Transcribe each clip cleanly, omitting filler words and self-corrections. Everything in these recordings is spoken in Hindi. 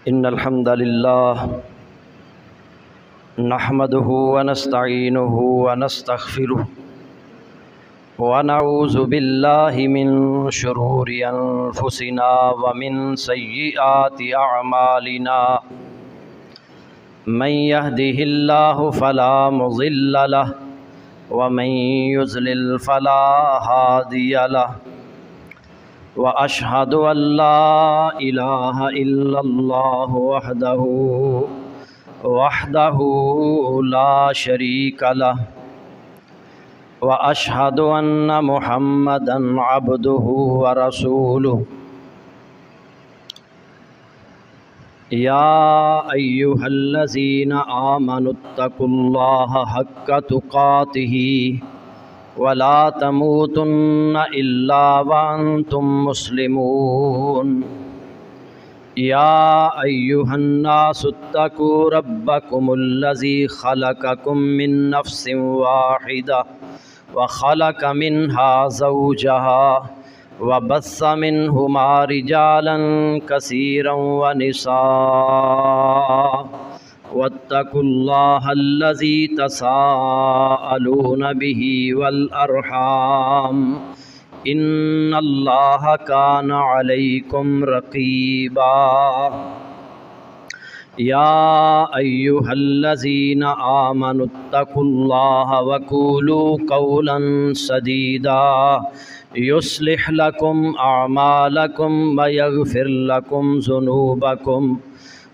इन्नल हम्दलिल्लाह नहमदुहु व नस्तईनुहु व नस्तगफिरुहु व नऊज़ु बिल्लाहि मिन शुरूरि अनफुसिना व मिन सय्यिआति अअमालिना मन यहदिहिल्लाहु फला मुज़िल्ल लहु व मन युज़लिल फला हादिय लहु व अशहदु अल्ला इलाहा इल्लल्लाह वहदहु ला शरीका लहु व अशहदु अन्न मुहम्मदन अब्दुहु व रसूलुहु। या अय्युहल्लज़ीना आमनुत्तकुल्लाहा हक्का तुक़ातिही वला तमूतुन्न इल्ला व अंतुम मुस्लिमून। या अय्युहन्नासुत्तकू रब्बकुमुल्लज़ी खलक़कुम मिन नफ्सिन वाहिदा व खलक़ मिन्हा ज़ौजहा व बस्स मिन्हुमा रिजालन कसीरन व निसा वत्तकुल्लाहल्लज़ी तसाअलून बिही वल अरहाम इन्नल्लाहा काना अलैकुम रक़ीबा। या अय्युहल्लज़ीना आमनुत्तकुल्लाहा वक़ूलू क़ौलन सदीदा युस्लिह लकुम अअमालकुम व यग़फ़िर लकुम ज़ुनूबकुम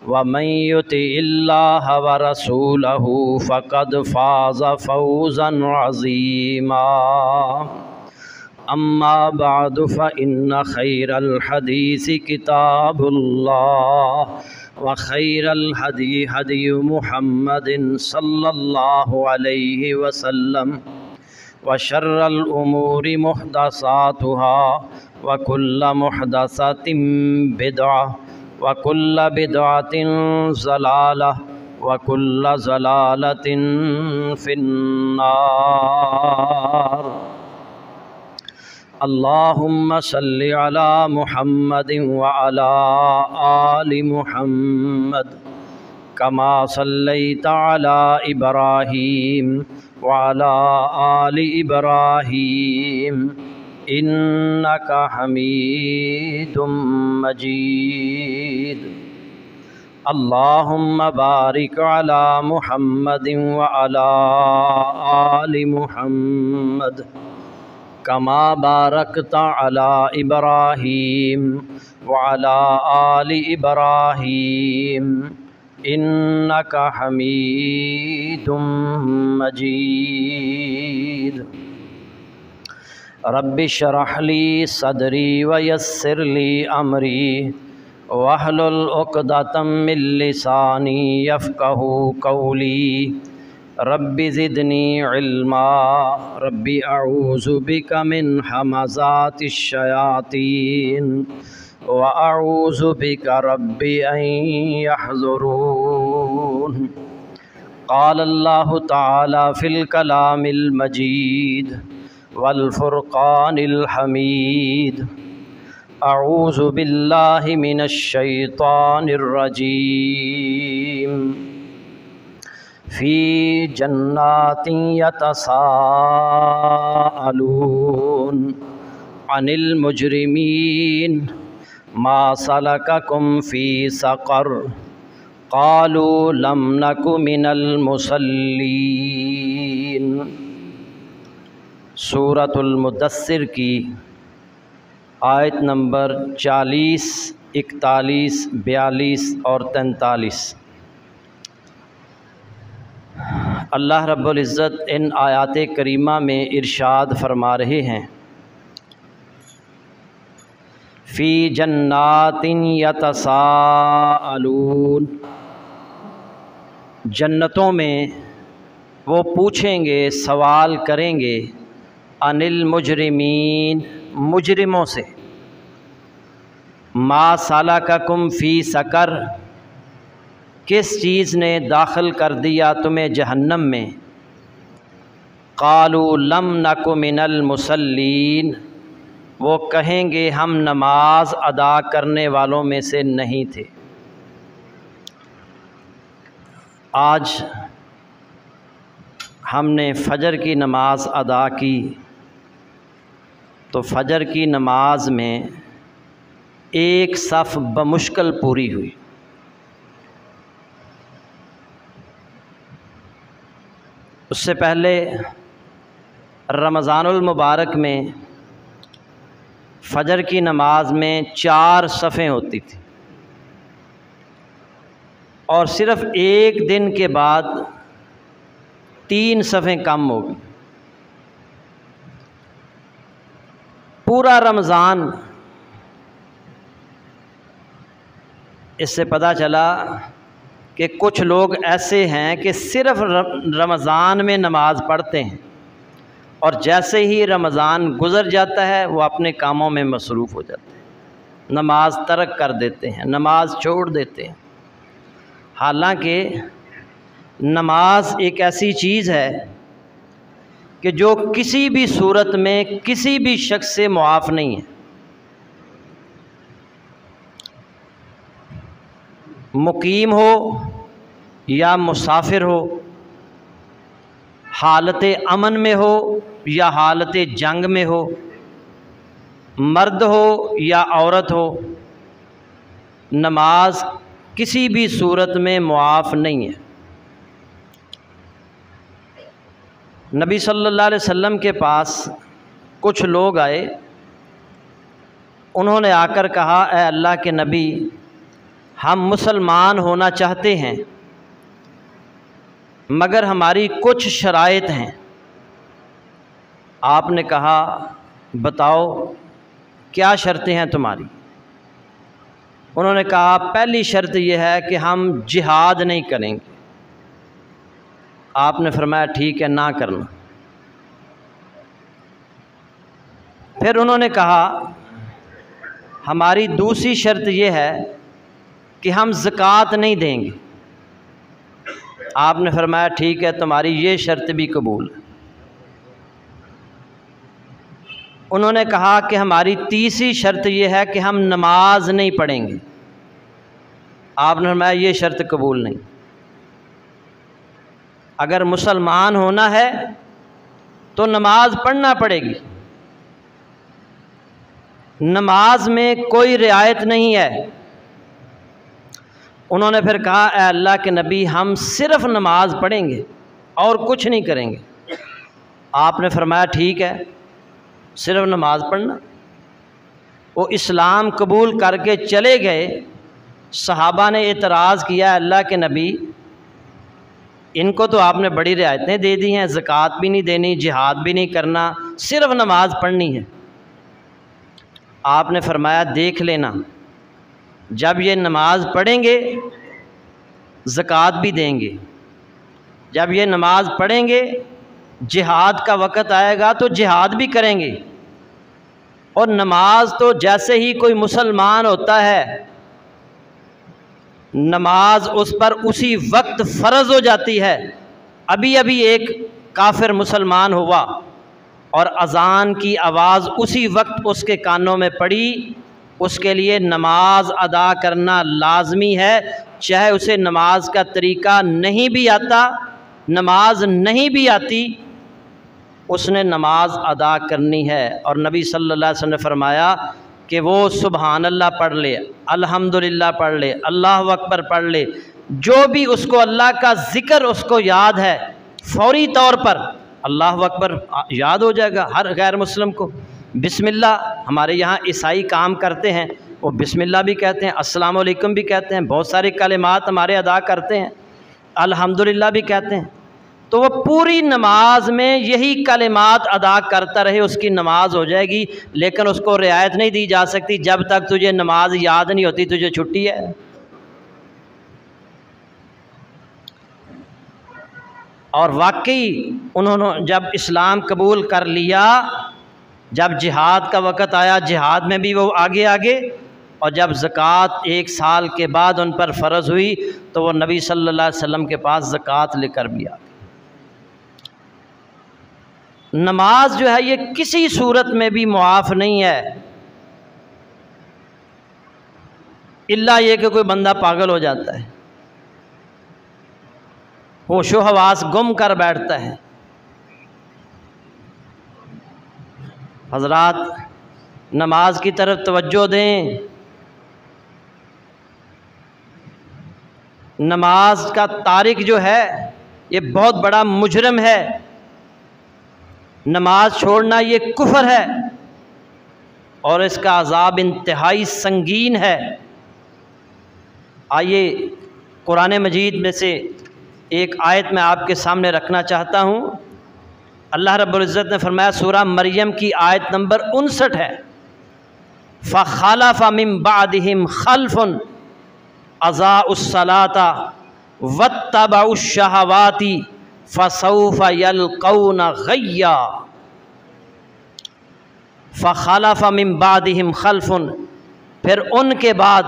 व मन युतिइल्लाह व रसूलहु फ़क़द फ़ाज़ फ़ौज़न अज़ीमा। अम्मा बअदु फ़इन्न खैरल हदीसी किताबुल्लाह व खैरल हदी हदी मुहम्मदिन सल्लल्लाहु अलैहि वसल्लम व शर्रल उमूरि मुहदसातुहा व कुल्ल मुहदसतिन बिदअह व कुल्ल बिदअतिन ज़लालह व कुल्ल ज़लालतिन फिन्नार। अल्लाहुम्मा सल्लि अला मुहम्मदिन व अला आलि मुहम्मद कमा सल्लैता अला इब्राहीम व अला आलि इब्राहीम इन्नका हमीदुम मजीद। अल्लाहुम्मा बारिक अला मुहम्मदिन व अला आलि मुहम्मद कमा बारकता अला इब्राहीम व अला आलि इब्राहीम इन्नका हमीदुम मजीद। रब्बि श्रह ली सदरी व यस्सिर ली अमरी वहलुल उक़दतम मिन लिसानी यफ़क़हू क़ौली। रब्बि ज़िदनी इल्मा रब्बि अऊज़ु बिका मिन हमाज़ातिश शयातीन व अऊज़ु बिका रब्बि अन यहज़ुरून। क़ाल अल्लाहु तआला फ़िल कलामिल मजीद वल फ़ुरक़ानिल हमीद। अऊज़ु बिल्लाहि मिनश शैतानिर रजीम। फ़ी जन्नातिन यतसाअलून अनिल मुजरिमीन मा सलककुम फ़ी सक़र क़ालू लम नकु मिनल मुसल्लीन। सूरतुल मुद्दस्सिर की आयत नंबर 40, 41, 42 और 43। अल्लाह रब्बुल इज़्ज़त इन आयात करीमा में इरशाद फरमा रहे हैं, फ़ी जन्नातिन यतसाअलून, जन्नतों में वो पूछेंगे, सवाल करेंगे, अनिल मुजरिमीन, मुजरिमों से, मा सलककुम फ़ी सक़र, किस चीज़ ने दाखिल कर दिया तुम्हें जहन्नम में। क़ालू लम नकु मिनल मुसल्लीन, वो कहेंगे हम नमाज अदा करने वालों में से नहीं थे। आज हमने फ़जर की नमाज़ अदा की तो फ़जर की नमाज में एक सफ़ बमुश्किल पूरी हुई। उससे पहले रमज़ानुल मुबारक में फ़जर की नमाज में 4 सफ़ें होती थी और सिर्फ़ एक दिन के बाद 3 सफ़ें कम हो गई। पूरा रमज़ान इससे पता चला कि कुछ लोग ऐसे हैं कि सिर्फ़ रमज़ान में नमाज़ पढ़ते हैं और जैसे ही रमज़ान गुज़र जाता है वो अपने कामों में मसरूफ़ हो जाते हैं, नमाज तर्क कर देते हैं, नमाज छोड़ देते हैं। हालांकि नमाज एक ऐसी चीज़ है कि जो किसी भी सूरत में किसी भी शख्स से मुआफ़ नहीं है। मुकीम हो या मुसाफिर हो, हालत अमन में हो या हालत जंग में हो, मर्द हो या औरत हो, नमाज किसी भी सूरत में मुआफ़ नहीं है। नबी सल्लल्लाहु अलैहि वसल्लम के पास कुछ लोग आए, उन्होंने आकर कहा, ऐ अल्लाह के नबी, हम मुसलमान होना चाहते हैं मगर हमारी कुछ शराइत हैं। आपने कहा, बताओ क्या शर्तें हैं तुम्हारी? उन्होंने कहा, पहली शर्त यह है कि हम जिहाद नहीं करेंगे। आपने फरमाया, ठीक है, ना करना। फिर उन्होंने कहा, हमारी दूसरी शर्त यह है कि हम ज़कात नहीं देंगे। आपने फरमाया, ठीक है, तुम्हारी ये शर्त भी कबूल है। उन्होंने कहा कि हमारी तीसरी शर्त यह है कि हम नमाज नहीं पढ़ेंगे। आपने फरमाया, ये शर्त कबूल नहीं। अगर मुसलमान होना है तो नमाज पढ़ना पड़ेगी। नमाज में कोई रियायत नहीं है। उन्होंने फिर कहा, ऐ अल्लाह के नबी, हम सिर्फ़ नमाज पढ़ेंगे और कुछ नहीं करेंगे। आपने फरमाया, ठीक है, सिर्फ़ नमाज पढ़ना। वो इस्लाम कबूल करके चले गए। सहाबा ने एतराज़ किया, अल्लाह के नबी, इनको तो आपने बड़ी रियायतें दे दी हैं, ज़कात भी नहीं देनी, जिहाद भी नहीं करना, सिर्फ़ नमाज पढ़नी है। आपने फरमाया, देख लेना, जब ये नमाज पढ़ेंगे ज़कात भी देंगे, जब ये नमाज पढ़ेंगे जिहाद का वक़्त आएगा तो जिहाद भी करेंगे। और नमाज तो जैसे ही कोई मुसलमान होता है, नमाज उस पर उसी वक्त फ़र्ज़ हो जाती है। अभी अभी एक काफिर मुसलमान हुआ और अज़ान की आवाज़ उसी वक्त उसके कानों में पड़ी, उसके लिए नमाज अदा करना लाजमी है, चाहे उसे नमाज का तरीक़ा नहीं भी आता, नमाज नहीं भी आती, उसने नमाज अदा करनी है। और नबी सल्लल्लाहु अलैहि वसल्लम ने फरमाया कि वो सुबहान अल्लाह पढ़ ले, अल्हम्दुलिल्लाह पढ़ ले, अल्लाहु अकबर पढ़ ले, जो भी उसको अल्लाह का ज़िक्र उसको याद है, फौरी तौर पर अल्लाहु अकबर याद हो जाएगा। हर गैर मुस्लिम को बिस्मिल्लाह, हमारे यहाँ ईसाई काम करते हैं, वो बिस्मिल्लाह भी कहते हैं, अस्सलाम वालेकुम भी कहते हैं, बहुत सारे कलिमात हमारे अदा करते हैं, अल्हम्दुलिल्लाह भी कहते हैं। तो वो पूरी नमाज में यही कलिमात अदा करता रहे, उसकी नमाज हो जाएगी। लेकिन उसको रियायत नहीं दी जा सकती, जब तक तुझे नमाज याद नहीं होती तुझे छुट्टी है। और वाकई उन्होंने जब इस्लाम कबूल कर लिया, जब जिहाद का वक़्त आया, जिहाद में भी वो आगे आगे, और जब ज़कात 1 साल के बाद उन पर फ़र्ज़ हुई तो वो नबी सल्लल्लाहु अलैहि वसल्लम के पास ज़कात लेकर भी आ गए। नमाज जो है ये किसी सूरत में भी मुआफ़ नहीं है, इल्ला ये कि कोई बंदा पागल हो जाता है। होशो हवास गुम कर बैठता है। हज़रात, नमाज की तरफ तवज्जो दें। नमाज का तारिक जो है ये बहुत बड़ा मुजरम है। नमाज छोड़ना ये कुफ्र है और इसका अज़ाब इंतहाई संगीन है। आइए कुरान मजीद में से एक आयत मैं आपके सामने रखना चाहता हूँ। अल्लाह रब्बुल इज़्ज़त ने फरमाया, सूरा मरियम की आयत नंबर 59 है, फ़ख़लफ़ मिन बअदिहिम ख़ल्फ़ुन अज़ाउस्सलाता वत्तबउश्शहवाति फ़सौफ़ यल्क़ौना ग़य्या। फ़ख़लफ़ मिन बअदिहिम ख़ल्फ़ुन, फिर उनके बाद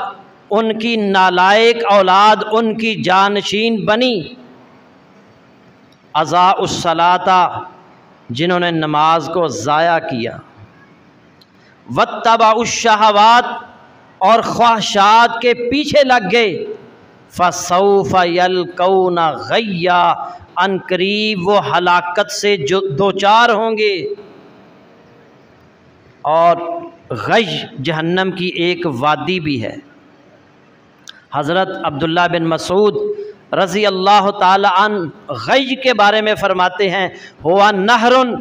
उनकी नालायक औलाद उनकी जानशीन बनी। अज़ाउस्सलाता, जिन्होंने नमाज को ज़ाया किया। वत्तबउश्शहवात, और ख्वाहिशात के पीछे लग गए। फ़सौफ़ यल्क़ौना ग़य्या, अनकरीब वो हलाकत से जो दो चार होंगे। और गय जहन्नम की एक वादी भी है। हज़रत अब्दुल्ला बिन मसूद रज़ी अल्लाह ताला अन्हु गय के बारे में फ़रमाते हैं, हुवा नहरुन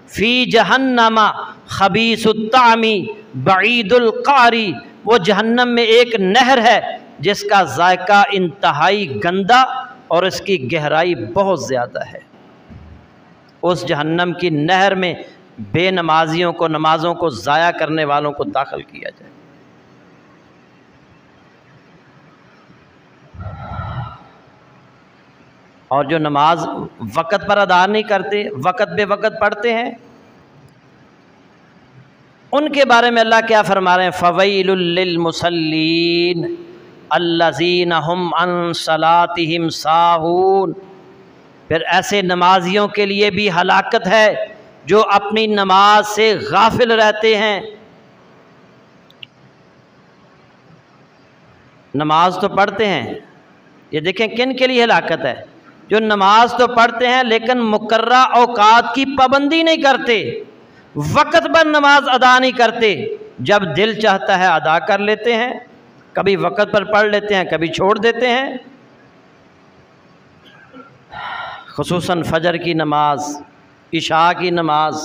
फ़ी जहन्नमा खबीसुत तामी बईदुल क़ारी। वो जहन्नम में एक नहर है जिसका जायका इंतहाई गंदा और इसकी गहराई बहुत ज़्यादा है। उस जहन्नम की नहर में बेनमाजियों को, नमाज़ों को ज़ाया करने वालों को दाखिल किया जाए। और जो नमाज वक़्त पर अदा नहीं करते, वक़्त बे वक़्त पढ़ते हैं, उनके बारे में अल्लाह क्या फरमा रहे हैं, फ़वैलुल लिल मुसल्लीन अल्लज़ीना हुम अन सलातिहिम साहून। फिर ऐसे नमाजियों के लिए भी हलाकत है जो अपनी नमाज से गाफिल रहते हैं। नमाज तो पढ़ते हैं, ये देखें किन के लिए हलाकत है, जो नमाज तो पढ़ते हैं लेकिन मुकर्रा औकात की पाबंदी नहीं करते, वक़्त पर नमाज अदा नहीं करते। जब दिल चाहता है अदा कर लेते हैं, कभी वक़्त पर पढ़ लेते हैं, कभी छोड़ देते हैं। खुसूसन फजर की नमाज, इशा की नमाज,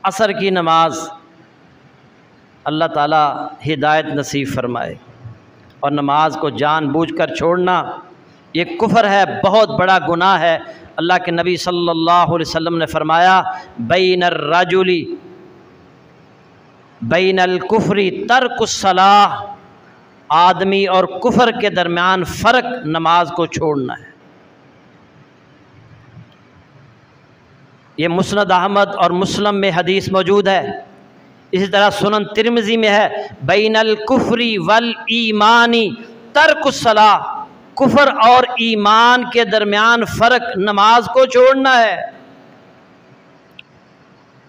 असर की नमाज, अल्लाह ताला हिदायत नसीब फरमाए। और नमाज को जानबूझकर छोड़ना ये कुफ्र है, बहुत बड़ा गुनाह है। अल्लाह के नबी सल्लल्लाहु अलैहि वसल्लम ने फरमाया, बैनर रजुली बैनल कुफ्री तर्कुस्सलाह, आदमी और कुफ्र के दरमियान फ़र्क नमाज को छोड़ना है। ये मुस्नद अहमद और मुस्लिम में हदीस मौजूद है। इसी तरह सुनन तिरमिज़ी में है, बैनल कुफ्री वल ईमानी तर्कुस्सलाह, कुफ्र और ईमान के दरमियान फ़र्क नमाज को छोड़ना है।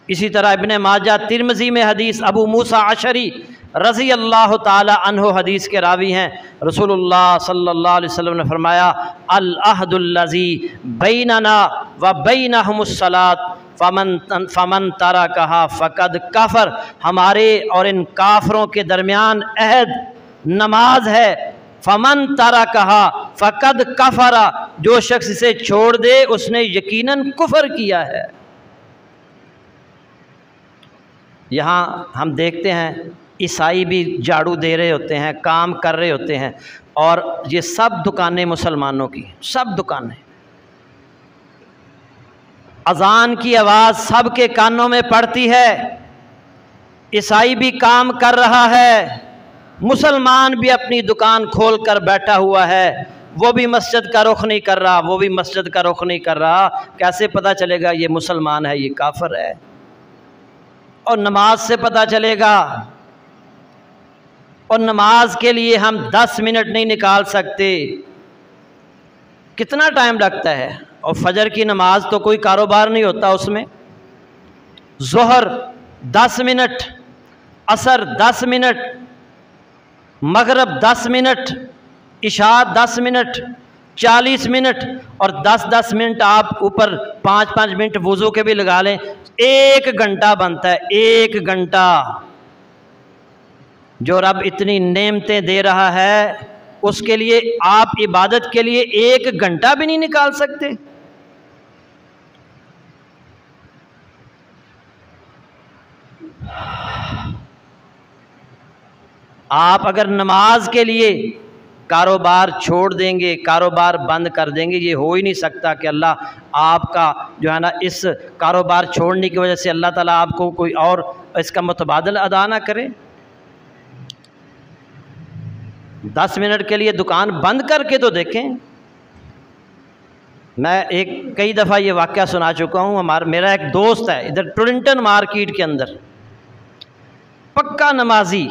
इसी तरह इब्ने माजा तिरमिज़ी में हदीस, अबू मूसा अशरी रज़ी अल्लाह ताला अन्हु हदीस के रावी हैं, रसूलुल्लाह सल्लल्लाहु अलैहि वसल्लम ने फरमाया, अल अहदुल्लज़ी बैनना व बैनहुमुस्सलात फमन तरकहा फ़क़द कफ़र। हमारे और इन काफरों के दरमियान अहद नमाज है। फमन तरकहा फ़क़द कफ़रा, जो शख्स इसे छोड़ दे उसने यकीनन कुफ्र किया है। यहाँ हम देखते हैं ईसाई भी झाड़ू दे रहे होते हैं, काम कर रहे होते हैं, और ये सब दुकानें मुसलमानों की, सब दुकानें। अजान की आवाज़ सबके कानों में पड़ती है। ईसाई भी काम कर रहा है, मुसलमान भी अपनी दुकान खोल कर बैठा हुआ है, वो भी मस्जिद का रुख नहीं कर रहा, वो भी मस्जिद का रुख नहीं कर रहा। कैसे पता चलेगा ये मुसलमान है, ये काफिर है? और नमाज से पता चलेगा। और नमाज के लिए हम 10 मिनट नहीं निकाल सकते, कितना टाइम लगता है। और फजर की नमाज तो कोई कारोबार नहीं होता उसमें। ज़ोहर 10 मिनट, असर 10 मिनट, मगरब 10 मिनट, इशा 10 मिनट, 40 मिनट और 10-10 मिनट आप ऊपर 5-5 मिनट वुज़ू के भी लगा लें, 1 घंटा बनता है। 1 घंटा जो रब इतनी नेमतें दे रहा है उसके लिए आप इबादत के लिए 1 घंटा भी नहीं निकाल सकते। आप अगर नमाज के लिए कारोबार छोड़ देंगे, कारोबार बंद कर देंगे, ये हो ही नहीं सकता कि अल्लाह आपका जो है ना इस कारोबार छोड़ने की वजह से अल्लाह ताला आपको कोई और इसका मुतबादल अदा ना करे। 10 मिनट के लिए दुकान बंद करके तो देखें। मैं कई दफ़ा ये वाक़या सुना चुका हूँ। मेरा एक दोस्त है इधर टोरंटन मार्केट के अंदर, पक्का नमाजी,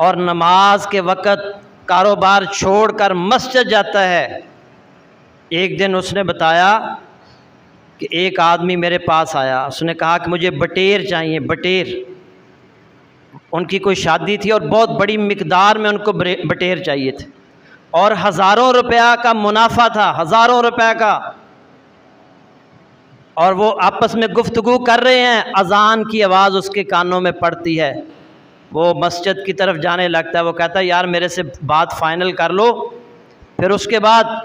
और नमाज के वक़्त कारोबार छोड़कर मस्जिद जाता है। एक दिन उसने बताया कि एक आदमी मेरे पास आया, उसने कहा कि मुझे बटेर चाहिए, बटेर। उनकी कोई शादी थी और बहुत बड़ी मिकदार में उनको बटेर चाहिए थे और हज़ारों रुपया का मुनाफा था, हज़ारों रुपया का। और वो आपस में गुफ्तगू कर रहे हैं, अजान की आवाज़ उसके कानों में पड़ती है। वो मस्जिद की तरफ जाने लगता है। वो कहता है यार मेरे से बात फाइनल कर लो, फिर उसके बाद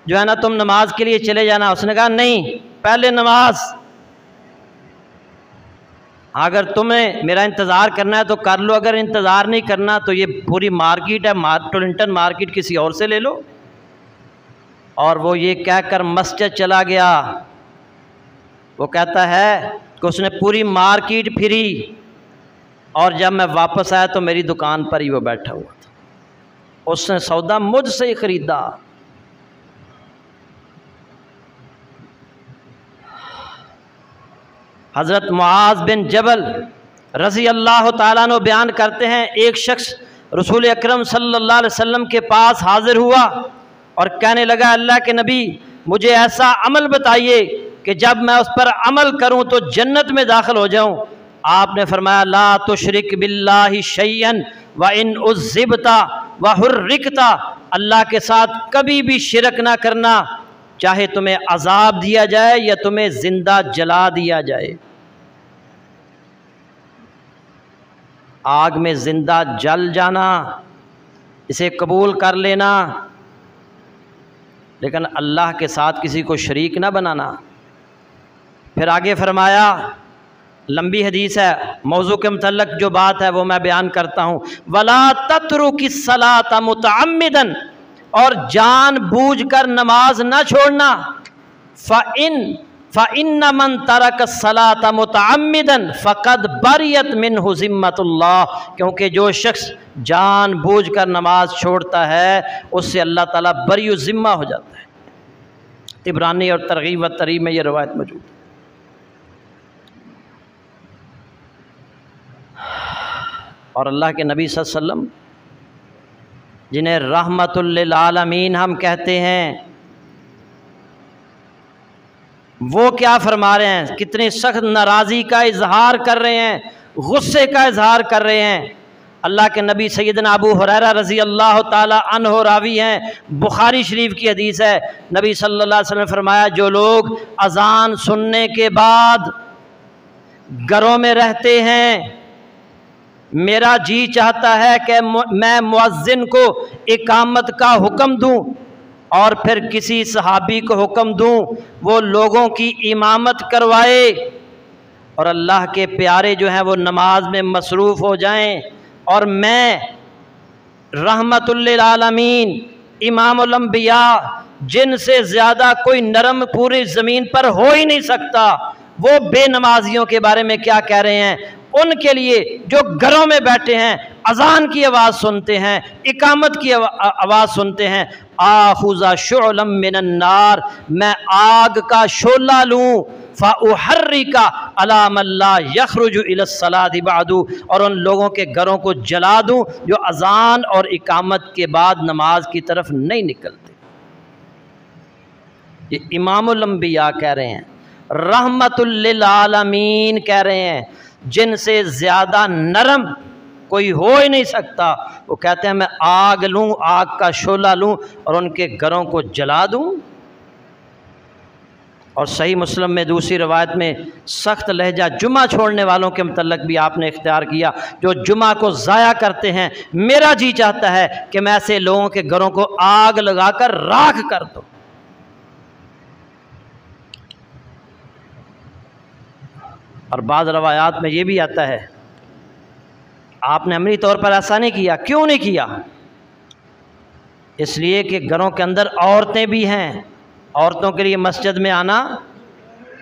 जो है ना तुम नमाज के लिए चले जाना। उसने कहा नहीं, पहले नमाज। अगर तुम्हें मेरा इंतज़ार करना है तो कर लो, अगर इंतज़ार नहीं करना तो ये पूरी मार्केट है, टोरंटन मार्केट किसी और से ले लो। और वो ये कहकर मस्जिद चला गया। वो कहता है कि उसने पूरी मार्केट फिरी और जब मैं वापस आया तो मेरी दुकान पर ही वो बैठा हुआ था। उसने सौदा मुझसे ही ख़रीदा। हज़रत मुआज़ बिन जबल रज़ी अल्लाह ताला अन्हु बयान करते हैं, एक शख्स रसूल अकरम सल्लल्लाहु अलैहि वसल्लम के पास हाज़िर हुआ और कहने लगा, अल्लाह के नबी मुझे ऐसा अमल बताइए कि जब मैं उस पर अमल करूं तो जन्नत में दाखिल हो जाऊं। आपने फरमाया ला तुशरिक बिल्लाहि शैअन व इन उज़्ज़िबता व हुर्रिकता, अल्लाह के साथ कभी भी शिरक ना करना, चाहे तुम्हें अजाब दिया जाए या तुम्हें जिंदा जला दिया जाए। आग में जिंदा जल जाना इसे कबूल कर लेना, लेकिन अल्लाह के साथ किसी को शरीक ना बनाना। फिर आगे फरमाया, लंबी हदीस है, मौजू के मुतल्लक जो बात है वो मैं बयान करता हूँ। वला तत्रुकी सलाता मुतअम्मिदन, और जान बूझ कर नमाज न छोड़ना। फ़इन्न मन तरक सलाता मुतअम्मिदन फ़क़द बरियत मिन्हु ज़िम्मतुल्लाह, क्योंकि जो शख्स जान बूझ कर नमाज छोड़ता है उससे अल्लाह ताला बरी ज़िम्मा हो जाता है। तिबरानी और तरग़ीब व तरीब में ये रवायत मौजूद है। और अल्लाह के नबी सल्लल्लाहु अलैहि वसल्लम जिन्हें रहमतुल लिल आलमीन हम कहते हैं, वो क्या फरमा रहे हैं, कितनी सख्त नाराज़ी का इजहार कर रहे हैं, गुस्से का इजहार कर रहे हैं। अल्लाह के नबी सैयदना अबू हुरैरा रज़ी अल्लाह ताला अन्हु रावी हैं, बुखारी शरीफ की हदीस है। नबी सल्लल्लाहु अलैहि वसल्लम ने फरमाया, जो लोग अजान सुनने के बाद घरों में रहते हैं, मेरा जी चाहता है कि मैं मुअज्जिन को इकामत का हुक्म दूं और फिर किसी सहाबी को हुक्म दूं वो लोगों की इमामत करवाए और अल्लाह के प्यारे जो हैं वो नमाज में मसरूफ़ हो जाएं, और मैं रहमतुल लिल आलमीन इमामुल अंबिया, जिनसे ज़्यादा कोई नरम पूरी ज़मीन पर हो ही नहीं सकता, वो बेनमाजियों के बारे में क्या कह रहे हैं। उनके लिए जो घरों में बैठे हैं, अजान की आवाज़ सुनते हैं, इकामत की आवाज़ सुनते हैं, आखुज़ा शुअलम मिनन नार, मैं आग का शोला लूँ, फ़उहर्रिका अला मल्ला यखरुजु इलस्सलाति बादु, और उन लोगों के घरों को जला दूँ जो अजान और इकामत के बाद नमाज की तरफ नहीं निकलते। ये इमामुल अंबिया कह रहे हैं, रहमतुल लिल आलमीन कह रहे हैं, जिनसे ज़्यादा नरम कोई हो ही नहीं सकता। वो कहते हैं मैं आग लूँ, आग का शोला लूँ और उनके घरों को जला दूँ। और सही मुस्लिम में दूसरी रवायत में सख्त लहजा जुमा छोड़ने वालों के मतलब भी आपने इख्तियार किया, जो जुमा को ज़ाया करते हैं। मेरा जी चाहता है कि मैं ऐसे लोगों के घरों को आग लगाकर राख कर दूं। और बाद रवायात में ये भी आता है आपने अमली तौर पर ऐसा नहीं किया। क्यों नहीं किया? इसलिए कि घरों के अंदर औरतें भी हैं, औरतों के लिए मस्जिद में आना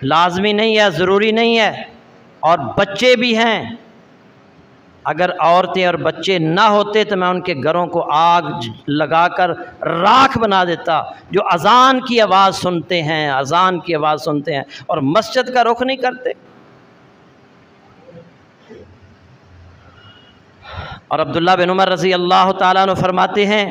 लाजमी नहीं है, ज़रूरी नहीं है, और बच्चे भी हैं। अगर औरतें और बच्चे ना होते तो मैं उनके घरों को आग लगाकर राख बना देता। जो अजान की आवाज़ सुनते हैं, अजान की आवाज़ सुनते हैं और मस्जिद का रुख नहीं करते। और अब्दुल्ला बिन उमर रज़ी अल्लाह ताला अन्हु फरमाते हैं,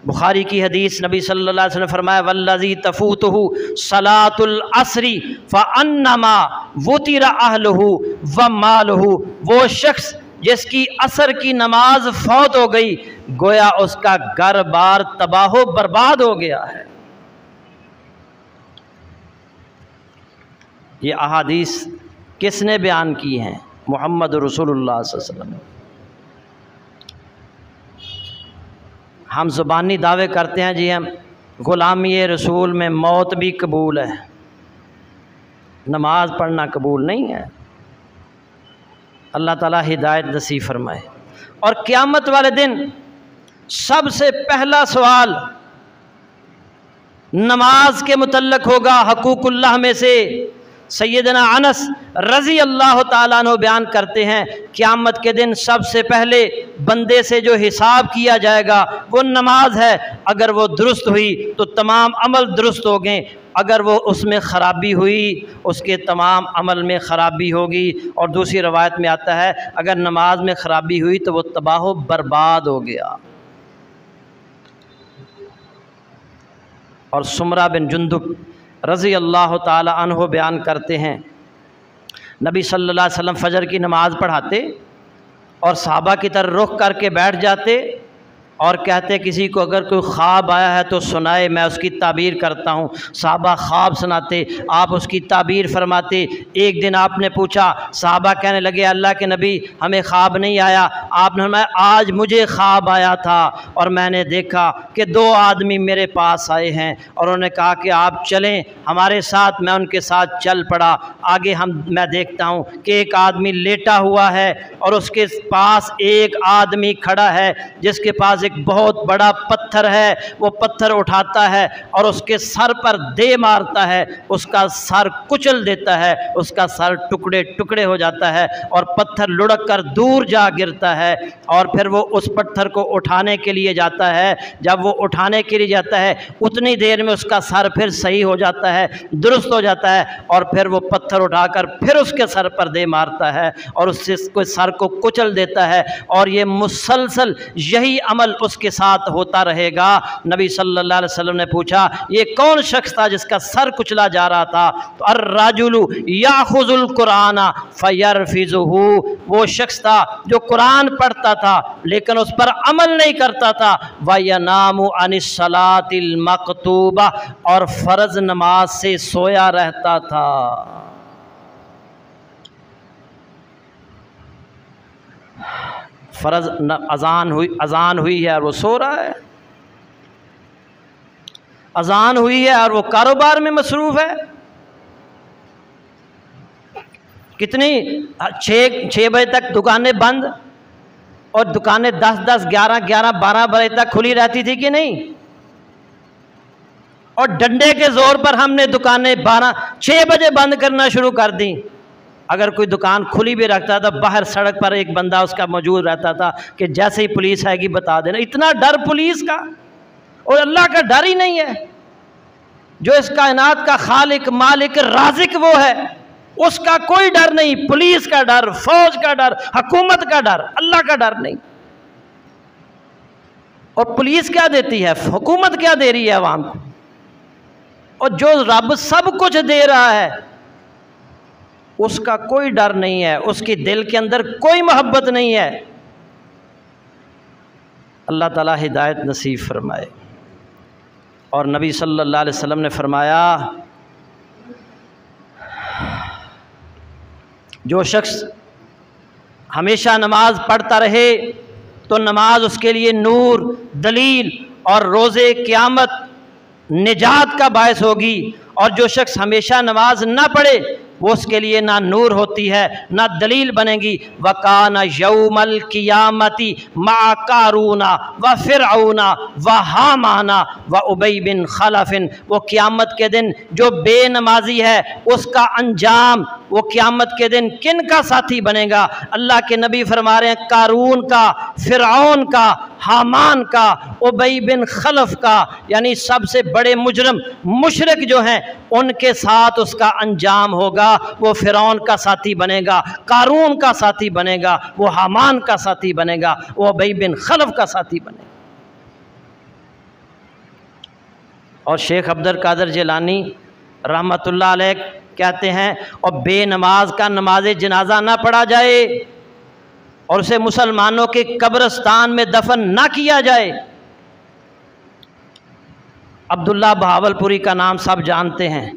बुखारी की हदीस, नबी सल्लल्लाहु अलैहि वसल्लम फरमाया वल्लज़ी तफूतुहु सलातुल असरी फ़अन्नमा वुतिरा अहलुहु व मालुहु, वो शख्स जिसकी असर की नमाज फौत हो गई गोया उसका घर बार तबाह बर्बाद हो गया है। ये अहादीस किसने बयान की हैं? मोहम्मद रसूलुल्लाह सल्लल्लाहु अलैहि वसल्लम। हम ज़ुबानी दावे करते हैं जी हम ग़ुलामी रसूल में मौत भी कबूल है, नमाज पढ़ना कबूल नहीं है। अल्लाह ताला हिदायत नसीब फरमाए। और क़यामत वाले दिन सबसे पहला सवाल नमाज के मुतल्लक होगा। हकूकुल्लाह में से सैयदना अनस रज़ी अल्लाह ताला अन्हु बयान करते हैं, क़यामत के दिन सबसे पहले बंदे से जो हिसाब किया जाएगा वो नमाज है। अगर वो दुरुस्त हुई तो तमाम अमल दुरुस्त हो गए, अगर वो उसमें ख़राबी हुई उसके तमाम अमल में ख़राबी होगी। और दूसरी रवायत में आता है अगर नमाज में ख़राबी हुई तो वो तबाह बर्बाद हो गया। और सुमरा बिन जुंदुब रज़ी अल्लाह ताला अन्हु बयान करते हैं, नबी सल्लल्लाहु अलैहि वसल्लम फ़जर की नमाज़ पढ़ाते और सहाबा की तरफ रुख करके बैठ जाते और कहते किसी को अगर कोई ख्वाब आया है तो सुनाए, मैं उसकी ताबीर करता हूँ। सहाबा ख्वाब सुनाते, आप उसकी ताबीर फरमाते। एक दिन आपने पूछा, सहाबा कहने लगे अल्लाह के नबी हमें ख्वाब नहीं आया। आपने फरमाया आज मुझे ख्वाब आया था और मैंने देखा कि दो आदमी मेरे पास आए हैं और उन्होंने कहा कि आप चलें हमारे साथ। मैं उनके साथ चल पड़ा। आगे मैं देखता हूँ कि एक आदमी लेटा हुआ है और उसके पास एक आदमी खड़ा है जिसके पास एक बहुत बड़ा पत्थर है। वो पत्थर उठाता है और उसके सर पर दे मारता है, उसका सर कुचल देता है, उसका सर टुकड़े टुकड़े हो जाता है और पत्थर लुढ़क कर दूर जा गिरता है। और फिर वो उस पत्थर को उठाने के लिए जाता है। जब वो उठाने के लिए जाता है उतनी देर में उसका सर फिर सही हो जाता है, दुरुस्त हो जाता है और फिर वो पत्थर उठाकर फिर उसके सर पर दे मारता है और उससे सर को कुचल देता है। और ये मुसलसल यही अमल उसके साथ होता रहेगा। नबी सल्लल्लाहु अलैहि वसल्लम ने पूछा ये कौन शख्स था जिसका सर कुचला जा रहा था? तो अर्रजुलु याखुजुल कुराना फयरफिजुहु, वो शख्स था जो कुरान पढ़ता था लेकिन उस पर अमल नहीं करता था। वयनामु अनिस सलातिल मकतूबा, और फर्ज नमाज से सोया रहता था। फ़र्ज़ अज़ान हुई है और वो सो रहा है, अज़ान हुई है और वो कारोबार में मसरूफ़ है। कितनी 6 बजे तक दुकानें बंद और दुकानें 10, 11, 12 बजे तक खुली रहती थी कि नहीं? और डंडे के ज़ोर पर हमने दुकानें 6 बजे बंद करना शुरू कर दी। अगर कोई दुकान खुली भी रखता था बाहर सड़क पर एक बंदा उसका मौजूद रहता था कि जैसे ही पुलिस आएगी बता देना। इतना डर पुलिस का और अल्लाह का डर ही नहीं है। जो इस कायनात का खालिक मालिक राज़िक वो है, उसका कोई डर नहीं। पुलिस का डर, फौज का डर, हुकूमत का डर, अल्लाह का डर नहीं। और पुलिस क्या देती है, हुकूमत क्या दे रही है अवाम को? और जो रब सब कुछ दे रहा है उसका कोई डर नहीं है, उसकी दिल के अंदर कोई मोहब्बत नहीं है। अल्लाह ताला हिदायत नसीब फरमाए। और नबी सल्लल्लाहु अलैहि वसल्लम ने फरमाया, जो शख्स हमेशा नमाज पढ़ता रहे तो नमाज उसके लिए नूर, दलील और रोज़े क़यामत निजात का बायस होगी। और जो शख्स हमेशा नमाज ना पढ़े वो उसके लिए ना नूर होती है ना दलील बनेगी। वकाना यौमल क़ियामती मा कारूना व फ़िरऔना व हामाना व उबई बिन खलफ़िन, वो क़यामत के दिन जो बेनमाजी है उसका अंजाम वो क़यामत के दिन किन का साथी बनेगा? अल्लाह के नबी फरमा रहे हैं कारून का, फ़िरऔन का, हामान का, उबई बिन खलफ़ का, यानी सबसे बड़े मुजरम मुशरिक जो हैं उनके साथ उसका अंजाम होगा। वो फ़िरऔन का साथी बनेगा, कारून का साथी बनेगा, वो हामान का साथी बनेगा, वो उबई बिन खलफ़ का साथी बनेगा। और शेख अब्दुल कादिर जिलानी रहमतुल्लाह अलैह कहते हैं, और बेनमाज का नमाज जनाजा ना पढ़ा जाए और उसे मुसलमानों के कब्रिस्तान में दफन ना किया जाए। अब्दुल्ला बहावलपुरी का नाम सब जानते हैं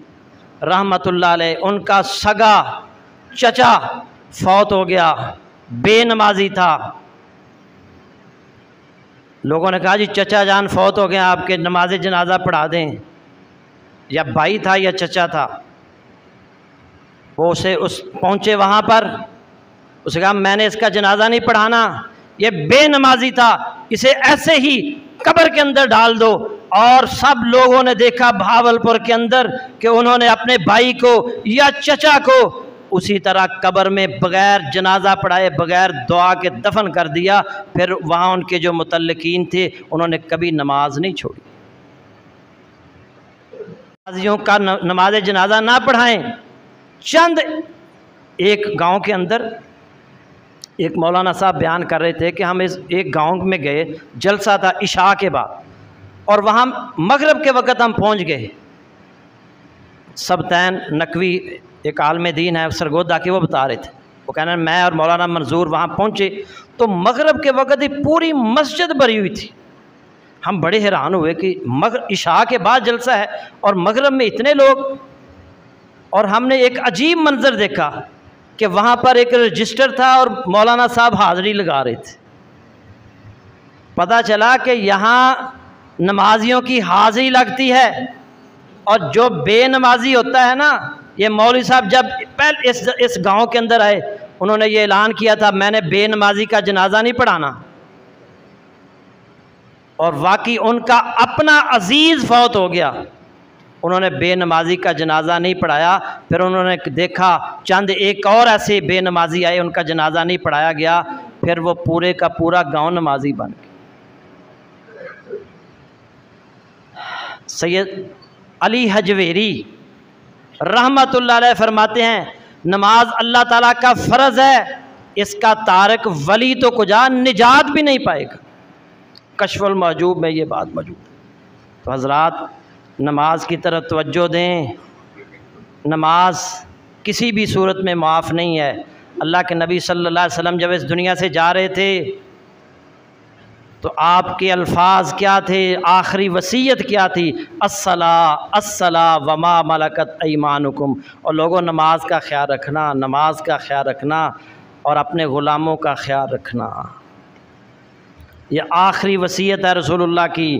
रहमतुल्लाह अलैह। उनका सगा चचा फौत हो गया, बेनमाजी था। लोगों ने कहा जी चचा जान फौत हो गए, आपके नमाज जनाजा पढ़ा दें। या भाई था या चचा था, वो उसे पहुँचे वहाँ पर, उसे कहा मैंने इसका जनाजा नहीं पढ़ाना, ये बेनमाजी था, इसे ऐसे ही कब्र के अंदर डाल दो। और सब लोगों ने देखा भावलपुर के अंदर कि उन्होंने अपने भाई को या चचा को उसी तरह कब्र में बग़ैर जनाजा पढ़ाए, बग़ैर दुआ के दफन कर दिया। फिर वहाँ उनके जो मुतल्लिकीन थे उन्होंने कभी नमाज नहीं छोड़ी। नमाजियों का नमाज जनाजा ना पढ़ाएं। चंद एक गांव के अंदर एक मौलाना साहब बयान कर रहे थे कि हम इस एक गांव में गए, जलसा था इशा के बाद, और वहाँ मगरिब के वक़्त हम पहुँच गए। सबतैन नकवी एक आलम दीन है सरगोदा के, वो बता रहे थे, वो कहना मैं और मौलाना मंजूर वहाँ पहुँचे तो मगरिब के वक़्त ही पूरी मस्जिद भरी हुई थी। हम बड़े हैरान हुए कि इशा के बाद जलसा है और मगरिब में इतने लोग। और हमने एक अजीब मंजर देखा कि वहाँ पर एक रजिस्टर था और मौलाना साहब हाज़री लगा रहे थे। पता चला कि यहाँ नमाजियों की हाज़री लगती है, और जो बेनमाजी होता है ना, ये मौलवी साहब जब पहले इस गांव के अंदर आए उन्होंने ये ऐलान किया था मैंने बेनमाजी का जनाजा नहीं पढ़ाना। और वाकई उनका अपना अजीज़ फौत हो गया, उन्होंने बेनमाजी का जनाजा नहीं पढ़ाया। फिर उन्होंने देखा चंद एक और ऐसे बेनमाजी आए, उनका जनाजा नहीं पढ़ाया गया। फिर वो पूरे का पूरा गांव नमाजी बन गया। सैयद अली हजवेरी रहमतुल्लाह अलैह फरमाते हैं नमाज अल्लाह ताला का फ़र्ज़ है, इसका तारक वली तो कुजा निजात भी नहीं पाएगा। कश्फुल मौजूब में ये बात मौजूद है। तो हज़रात नमाज की तरफ तवज्जो दें। नमाज किसी भी सूरत में माफ़ नहीं है। अल्लाह के नबी सल्लल्लाहु अलैहि वसल्लम जब इस दुनिया से जा रहे थे तो आपके अल्फाज क्या थे, आखिरी वसीयत क्या थी? अस्सला अस्सला वमा मलकत ऐमानुकुम। और लोगों नमाज का ख्याल रखना, नमाज का ख्याल रखना और अपने ग़ुलामों का ख्याल रखना। ये आखिरी वसीयत है रसूलुल्लाह की।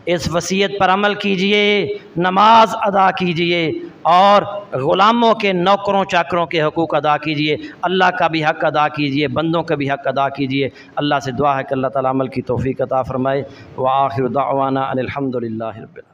इस वसीयत पर अमल कीजिए, नमाज अदा कीजिए और ग़ुलामों के, नौकरों चाकरों के हकूक़ अदा कीजिए। अल्लाह का भी हक़ अदा कीजिए, बंदों का भी हक़ अदा कीजिए। अल्लाह से दुआ है कि अल्लाह ताला अमल की तौफ़ीक़ अता फ़रमाए। व आखिर दावाना अनिल हम्दुलिल्लाहि रब्बिल आलमीन।